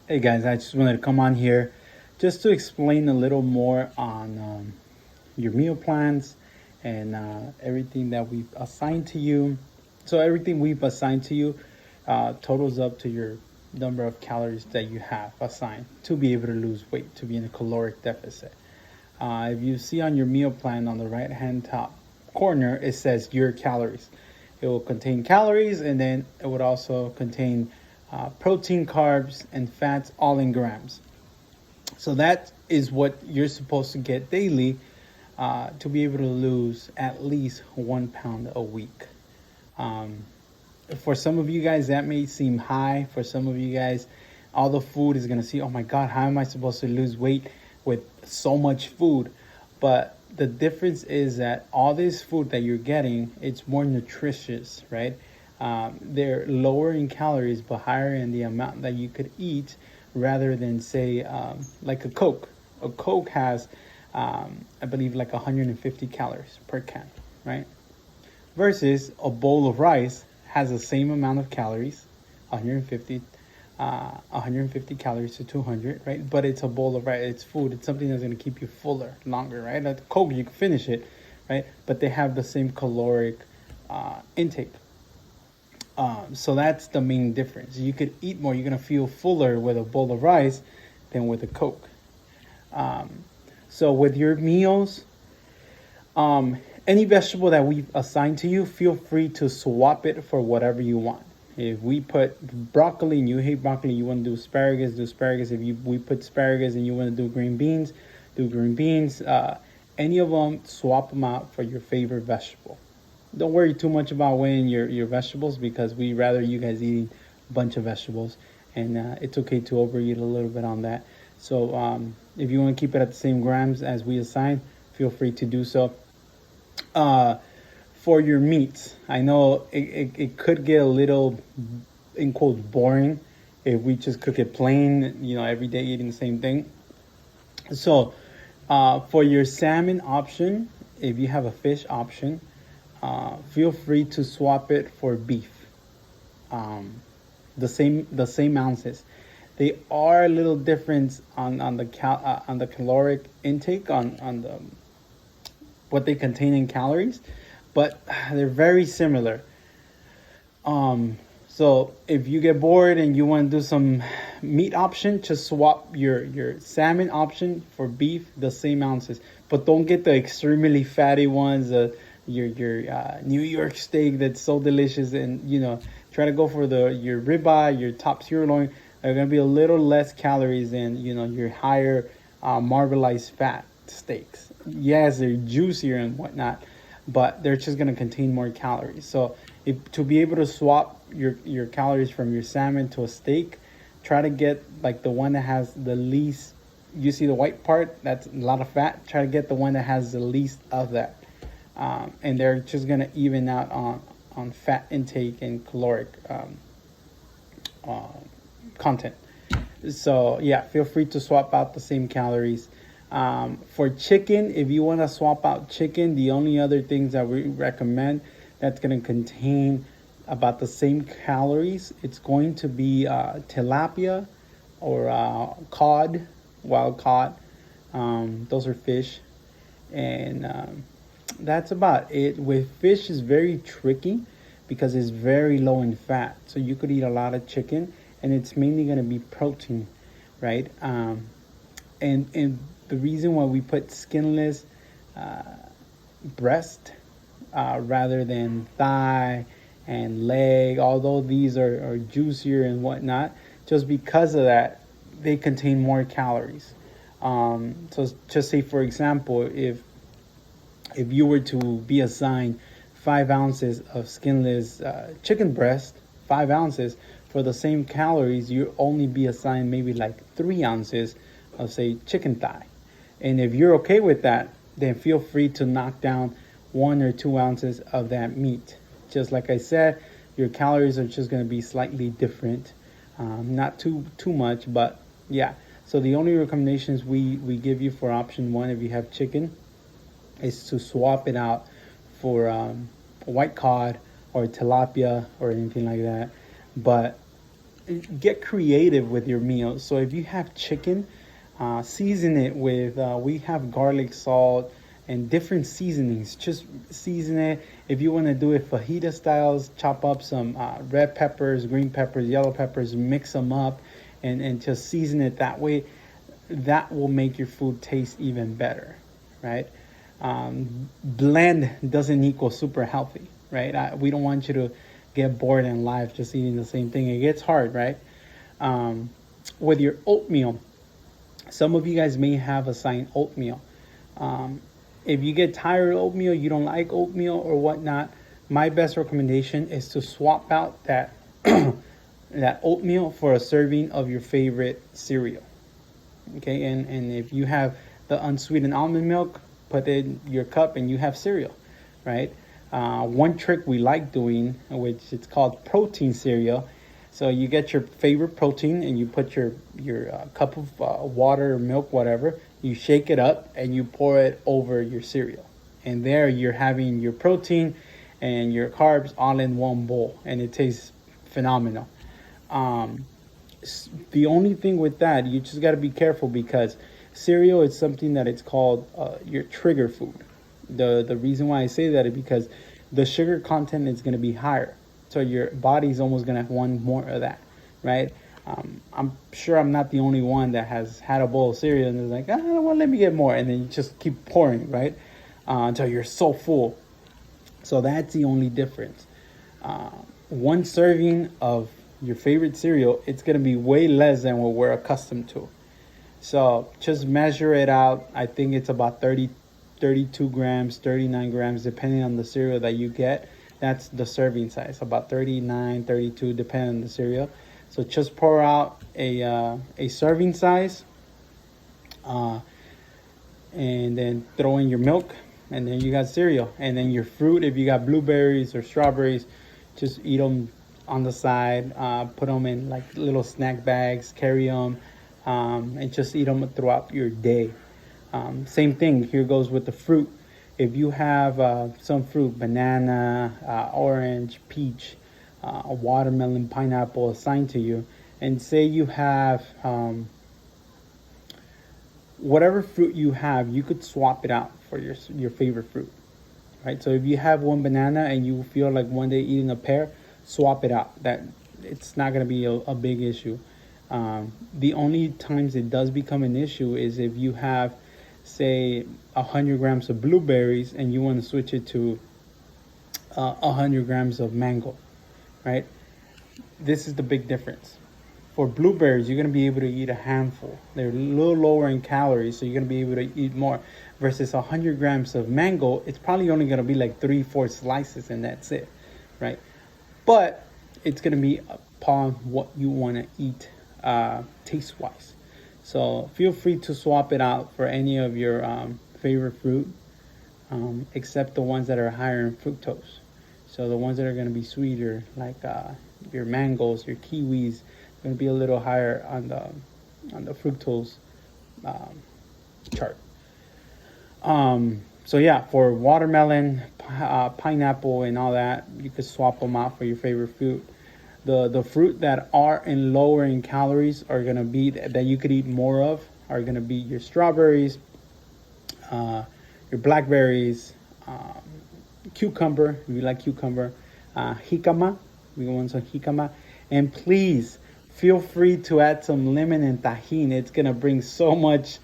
Hey guys, I just wanted to come on here just to explain a little more on your meal plans and everything that we've assigned to you. So, everything we've assigned to you totals up to your number of calories that you have assigned to be able to lose weight, to be in a caloric deficit. If you see on your meal plan on the right hand top corner, it says your calories. It will contain calories and then it would also contain protein, carbs, and fats all in grams. So that is what you're supposed to get daily to be able to lose at least 1 pound a week. Um, for some of you guys, that may seem high. For some of you guys, all the food is going to see, oh my God, how am I supposed to lose weight with so much food? But the difference is that all this food that you're getting, it's more nutritious, right? They're lower in calories, but higher in the amount that you could eat rather than, say, like a Coke. A Coke has, I believe, like 150 calories per can, right? Versus a bowl of rice has the same amount of calories, 150, 150 calories to 200, right? But it's a bowl of rice. It's food. It's something that's going to keep you fuller longer, right? Like Coke, you can finish it, right? But they have the same caloric intake. So that's the main difference. You could eat more. You're going to feel fuller with a bowl of rice than with a Coke. Um, so with your meals, any vegetable that we've assigned to you, feel free to swap it for whatever you want. If we put broccoli and you hate broccoli, you want to do asparagus. If we put asparagus and you want to do green beans. Any of them, swap them out for your favorite vegetable. Don't worry too much about weighing your vegetables because we rather you guys eating a bunch of vegetables, and it's okay to overeat a little bit on that. So if you want to keep it at the same grams as we assign, feel free to do so. Uh, for your meats, I know it could get a little, in quotes, boring if we just cook it plain, every day eating the same thing. So for your salmon option, if you have a fish option, feel free to swap it for beef. Um, the same ounces. They are a little different on the caloric intake on the what they contain in calories, but they're very similar. Um, so if you get bored and you want to do some meat option, just swap your salmon option for beef, the same ounces. But don't get the extremely fatty ones. Your New York steak that's so delicious, and try to go for the your ribeye, your top sirloin. Are gonna be a little less calories than your higher marbleized fat steaks. Yes, they're juicier and whatnot, but they're just gonna contain more calories. So if to be able to swap your calories from your salmon to a steak, try to get like the one that has the least. You see the white part, that's a lot of fat. Try to get the one that has the least of that, and they're just gonna even out on fat intake and caloric uh, content. So yeah, feel free to swap out the same calories. For chicken, if you want to swap out chicken, the only other things that we recommend that's going to contain about the same calories, it's going to be tilapia or cod, wild cod. Those are fish, and that's about it. With fish, is very tricky because it's very low in fat. So you could eat a lot of chicken, and it's mainly going to be protein, right? And the reason why we put skinless uh, breast rather than thigh and leg, although these are juicier and whatnot, just because of that, they contain more calories. So just say, for example, if you were to be assigned 5 ounces of skinless chicken breast, 5 ounces for the same calories, you only be assigned maybe like 3 ounces of, say, chicken thigh. And if you're okay with that, then feel free to knock down 1 or 2 ounces of that meat. Just like I said, your calories are just going to be slightly different, not too much, but yeah. So the only recommendations we give you for option one, if you have chicken, is to swap it out for white cod or tilapia or anything like that. But get creative with your meals. So if you have chicken, season it with, we have garlic, salt, and different seasonings. Just season it. If you want to do it fajita styles, chop up some red peppers, green peppers, yellow peppers, mix them up, and just season it that way. That will make your food taste even better, right? Blend doesn't equal super healthy, right? We don't want you to get bored in life just eating the same thing. It gets hard, right? With your oatmeal, some of you guys may have assigned oatmeal. If you get tired of oatmeal, you don't like oatmeal or whatnot, my best recommendation is to swap out that that oatmeal for a serving of your favorite cereal. Okay, and if you have the unsweetened almond milk, put in your cup and you have cereal, right? One trick we like doing, which it's called protein cereal. So you get your favorite protein and you put your cup of water or milk, whatever. You shake it up and you pour it over your cereal. And there you're having your protein and your carbs all in one bowl. And it tastes phenomenal. The only thing with that, you just got to be careful because cereal is something that it's called your trigger food. The reason why I say that is because the sugar content is going to be higher. So your body's almost going to want more of that, right? I'm sure I'm not the only one that has had a bowl of cereal and is like, well, let me get more. And then you just keep pouring, right? Until you're so full. So that's the only difference. One serving of your favorite cereal, it's going to be way less than what we're accustomed to. So just measure it out. I think it's about 32 grams, 39 grams, depending on the cereal that you get. That's the serving size, about 39, 32, depending on the cereal. So just pour out a serving size and then throw in your milk and then you got cereal. And then your fruit, if you got blueberries or strawberries, just eat them on the side, put them in like little snack bags, carry them, and just eat them throughout your day. Same thing, here goes with the fruit. If you have some fruit, banana, orange, peach, a watermelon, pineapple assigned to you, and say you have whatever fruit you have, you could swap it out for your favorite fruit, right? So if you have one banana and you feel like one day eating a pear, swap it out. That it's not going to be a big issue. The only times it does become an issue is if you have, say, 100 grams of blueberries and you want to switch it to 100 grams of mango, right? This is the big difference. For blueberries, you're going to be able to eat a handful. They're a little lower in calories, so you're going to be able to eat more. Versus 100 grams of mango, it's probably only going to be like 3-4 slices and that's it, right? But it's going to be upon what you want to eat taste-wise. So feel free to swap it out for any of your favorite fruit, except the ones that are higher in fructose. So the ones that are going to be sweeter, like your mangoes, your kiwis, going to be a little higher on the fructose chart. So yeah, for watermelon, pineapple, and all that, you could swap them out for your favorite fruit. The fruit that are in lower in calories are gonna be that you could eat more of are gonna be your strawberries, your blackberries, cucumber if you like cucumber, jicama, we want some jicama, and please feel free to add some lemon and tahini. It's gonna bring so much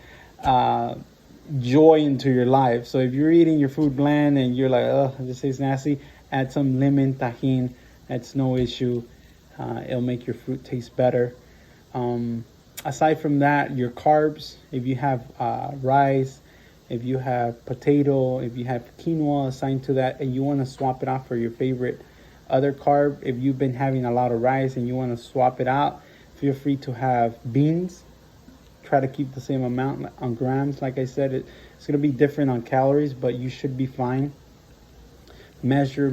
joy into your life. So if you're eating your food bland and you're like, oh, this tastes nasty, add some lemon, tahini. That's no issue. It'll make your fruit taste better. Aside from that, your carbs, if you have rice, if you have potato, if you have quinoa assigned to that, and you want to swap it out for your favorite other carb, if you've been having a lot of rice and you want to swap it out, feel free to have beans. Try to keep the same amount on grams. Like I said, it's going to be different on calories, but you should be fine. Measure.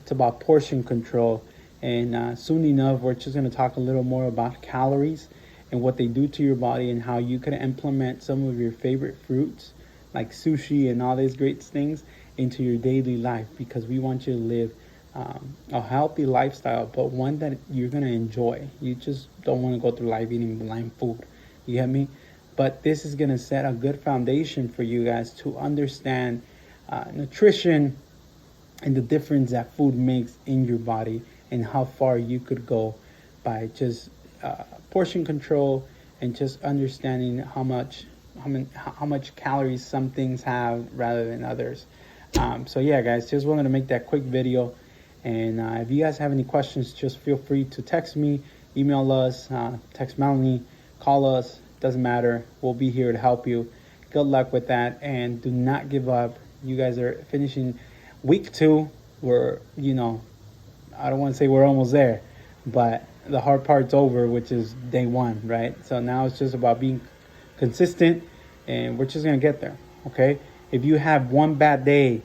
It's about portion control. And soon enough, we're just going to talk a little more about calories and what they do to your body and how you can implement some of your favorite fruits like sushi and all these great things into your daily life, because we want you to live a healthy lifestyle, but one that you're gonna enjoy. You just don't want to go through life eating bland food. You get me? But this is gonna set a good foundation for you guys to understand nutrition and the difference that food makes in your body, and how far you could go by just portion control and just understanding how much calories some things have rather than others. So yeah, guys, just wanted to make that quick video. And if you guys have any questions, just feel free to text me, email us, text Melanie, call us. Doesn't matter. We'll be here to help you. Good luck with that, and do not give up. You guys are finishing week 2. We're, I don't want to say we're almost there, but the hard part's over, which is day 1, right? So now it's just about being consistent, and we're just gonna get there. Okay? If you have one bad day,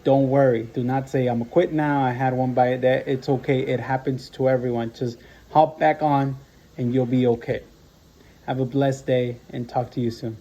don't worry. Do not say I'm gonna quit now. I had one bad day. It's okay. It happens to everyone. Just hop back on, and you'll be okay. Have a blessed day, and talk to you soon.